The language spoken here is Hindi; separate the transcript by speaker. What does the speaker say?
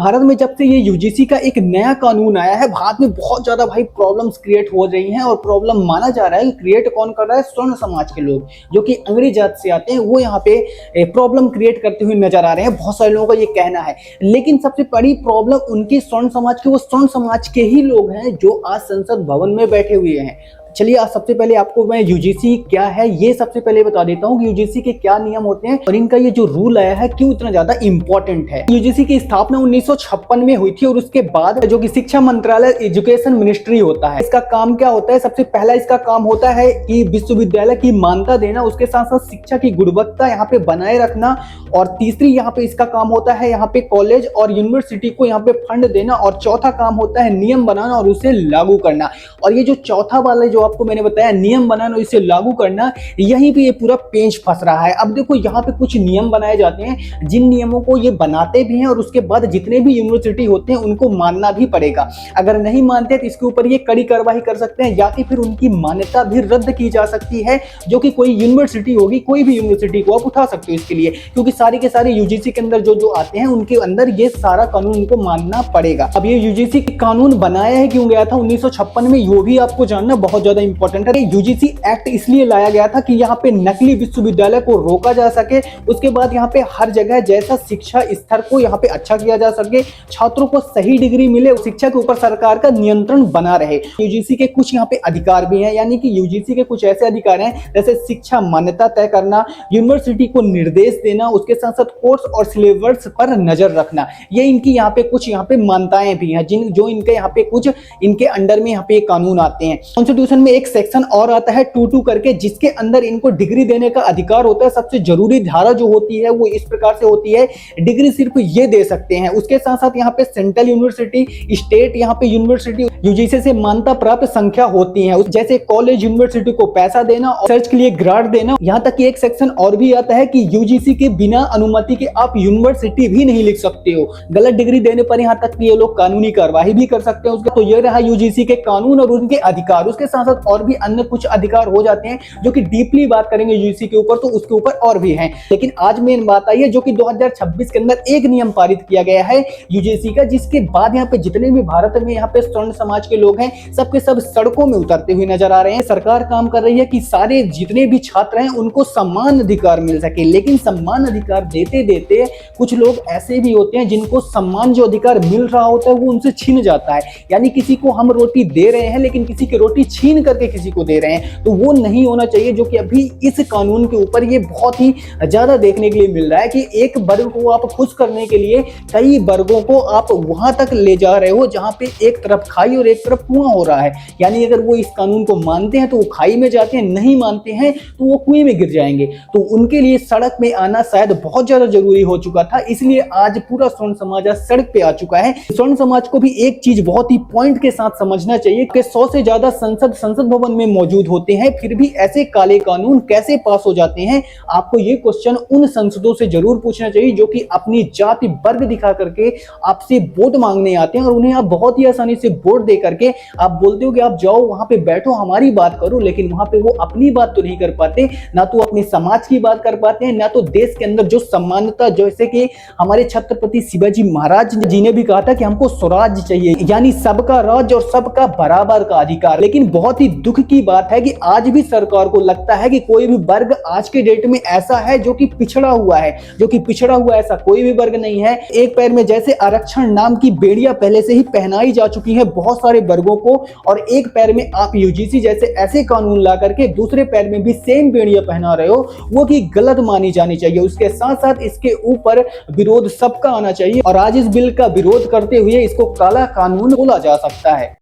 Speaker 1: भारत में जब से ये यूजीसी का एक नया कानून आया है, भारत में बहुत ज्यादा भाई प्रॉब्लम्स क्रिएट हो रही हैं। और प्रॉब्लम माना जा रहा है कि क्रिएट कौन कर रहा है, स्वर्ण समाज के लोग जो कि अंग्रेज जात से आते हैं, वो यहाँ पे प्रॉब्लम क्रिएट करते हुए नजर आ रहे हैं। बहुत सारे लोगों का ये कहना है, लेकिन सबसे बड़ी प्रॉब्लम उनकी स्वर्ण समाज के, वो स्वर्ण समाज के ही लोग हैं जो आज संसद भवन में बैठे हुए हैं। चलिए आज सबसे पहले आपको मैं यूजीसी क्या है ये सबसे पहले बता देता हूँ कि यूजीसी के क्या नियम होते हैं और इनका ये जो रूल आया है क्यों इतना ज्यादा इंपॉर्टेंट है। यूजीसी की स्थापना 1956 में हुई थी और उसके बाद जो कि शिक्षा मंत्रालय, एजुकेशन मिनिस्ट्री होता है, इसका काम क्या होता है? सबसे पहला इसका काम होता है कि विश्वविद्यालय की मान्यता देना, उसके साथ साथ शिक्षा की गुणवत्ता यहाँ पे बनाए रखना। और तीसरी यहाँ पे इसका काम होता है यहाँ पे कॉलेज और यूनिवर्सिटी को यहाँ पे फंड देना। और चौथा काम होता है नियम बनाना और उसे लागू करना। और ये जो चौथा वाला जो आपको मैंने बताया नियम बनाना और इसे लागू करना, यहीं पे ये पूरा पेंच फंस रहा है। अब देखो यहाँ पे कुछ नियम बनाए जाते हैं, जिन नियमों को ये बनाते भी हैं और उसके बाद जितने भी यूनिवर्सिटी होते हैं उनको मानना भी पड़ेगा। अगर नहीं मानते तो इसके ऊपर ये कड़ी कार्रवाई कर सकते हैं या कि फिर उनकी मान्यता भी रद्द की जा सकती है। जो कि कोई यूनिवर्सिटी होगी, कोई भी यूनिवर्सिटी को आप उठा सकते हो इसके लिए, क्योंकि सारे के सारे यूजीसी के अंदर जो आते हैं उनके अंदर ये सारा कानून उनको मानना पड़ेगा। अब ये यूजीसी कानून बनाया है क्यों गया था 1956 में, वो भी आपको जानना बहुत ज्यादा इंपॉर्टेंट है। यूजीसी एक्ट इसलिए लाया गया था कि यहाँ पे नकली विश्वविद्यालय को रोका जा सके, उसके बाद यहाँ पे हर जगह जैसा शिक्षा स्तर को यहाँ पे अच्छा किया जा सके, छात्रों को सही डिग्री मिले, शिक्षा के ऊपर सरकार का नियंत्रण बना रहे। यूजीसी के कुछ यहाँ पे अधिकार भी हैं, यानी कि यूजीसी के कुछ ऐसे अधिकार हैं जैसे शिक्षा मान्यता तय करना, यूनिवर्सिटी को निर्देश देना, उसके साथ साथ कोर्स और सिलेबस पर नजर रखना। ये इनकी यहाँ पे कुछ यहाँ पे मान्यताएं भी हैं जो इनके यहाँ पे कुछ इनके अंडर में यहाँ पे कानून आते हैं। कॉन्स्टिट्यूशन में एक सेक्शन और आता है 22 करके, जिसके अंदर इनको डिग्री देने का अधिकार होता है। सबसे जरूरी धारा जो होती है वो इस प्रकार से होती है, डिग्री सिर्फ ये दे सकते हैं। उसके साथ साथ यहाँ पे सेंट्रल यूनिवर्सिटी, स्टेट यहाँ पे यूनिवर्सिटी यूजीसी से मान्यता प्राप्त संख्या होती है, जैसे कॉलेज यूनिवर्सिटी को पैसा देना और सर्च के लिए ग्रांट देना। यहाँ तक कि एक सेक्शन और भी आता है कि यूजीसी के बिना अनुमति के आप यूनिवर्सिटी भी नहीं लिख सकते हो। गलत डिग्री देने पर यहाँ तक कि ये लोग कानूनी कार्रवाई भी कर सकते हैं उसका। तो ये रहा यूजीसी के कानून और उनके अधिकार। उसके साथ साथ और भी अन्य कुछ अधिकार हो जाते हैं जो कि डीपली बात करेंगे यूजीसी के ऊपर, तो उसके ऊपर और भी हैं। लेकिन आज मेन बात आई है जो कि 2026 के अंदर एक नियम पारित किया गया है यूजीसी का, जिसके बाद यहाँ पे जितने भी भारत में यहाँ पे स्वर्ण समाज के लोग हैं सबके सब सड़कों में उतरते हुए नजर आ रहे हैं। सरकार काम कर रही है कि सारे जितने भी छात्र हैं उनको समान अधिकार मिल सके, लेकिन समान अधिकार देते देते कुछ लोग ऐसे भी होते हैं जिनको सम्मान जो अधिकार मिल रहा होता है वो उनसे छीन जाता है। यानी किसी को हम रोटी दे रहे हैं लेकिन किसी की रोटी छीन करके किसी को दे रहे हैं, तो वो नहीं होना चाहिए। जो कि अभी इस कानून के ऊपर ये बहुत ही ज्यादा देखने के लिए मिल रहा है कि एक वर्ग को आप खुश करने के लिए कई वर्गों को आप वहां तक ले जा रहे हो जहां पे एक तरफ खाई और एक तरफ कुआं हो रहा है। यानी अगर वो इस कानून को मानते हैं तो वो खाई में जाते हैं, नहीं मानते हैं तो वो कुएं में गिर जाएंगे। तो उनके लिए सड़क में आना शायद बहुत ज्यादा जरूरी हो चुका था, इसलिए आज पूरा स्वर्ण समाज सड़क पे आ चुका है। स्वर्ण समाज को भी एक चीज बहुत ही पॉइंट के साथ समझना चाहिए कि 100 से ज्यादा संसद भवन में मौजूद होते हैं, फिर भी ऐसे काले कानून कैसे पास हो जाते हैं? आपको ये क्वेश्चन उन संसदों से जरूर पूछना चाहिए जो कि अपनी जाति वर्ग दिखा करके आपसे वोट मांगने आते हैं और उन्हें आप बहुत ही आसानी से वोट दे करके आप बोलते हो कि आप जाओ वहां पे बैठो हमारी बात करो, लेकिन वहां पे वो अपनी बात तो नहीं कर पाते, ना तो अपने समाज की बात कर पाते हैं, ना तो देश के अंदर जो समानता, जैसे कि हमारे छत्रपति शिवाजी महाराज जी ने भी कहा था कि हमको स्वराज चाहिए, यानी सबका राज और सबका बराबर का अधिकार। लेकिन बहुत ही दुख की बात है कि आज भी सरकार को लगता है कि कोई भी वर्ग आज के डेट में ऐसा है जो कि पिछड़ा हुआ है, जो कि पिछड़ा हुआ ऐसा कोई भी वर्ग नहीं है। एक पैर में जैसे आरक्षण नाम की बेड़ियां पहले से ही पहनाई जा चुकी है बहुत सारे वर्गों को, और एक पैर में आप यूजीसी जैसे ऐसे कानून ला करके दूसरे पैर में भी सेम बेड़ियां पहना रहे हो, वो कि गलत मानी जानी चाहिए। उसके साथ साथ इसके ऊपर विरोध सबका आना चाहिए और आज इस बिल का विरोध करते हुए इसको काला कानून बोला जा सकता है।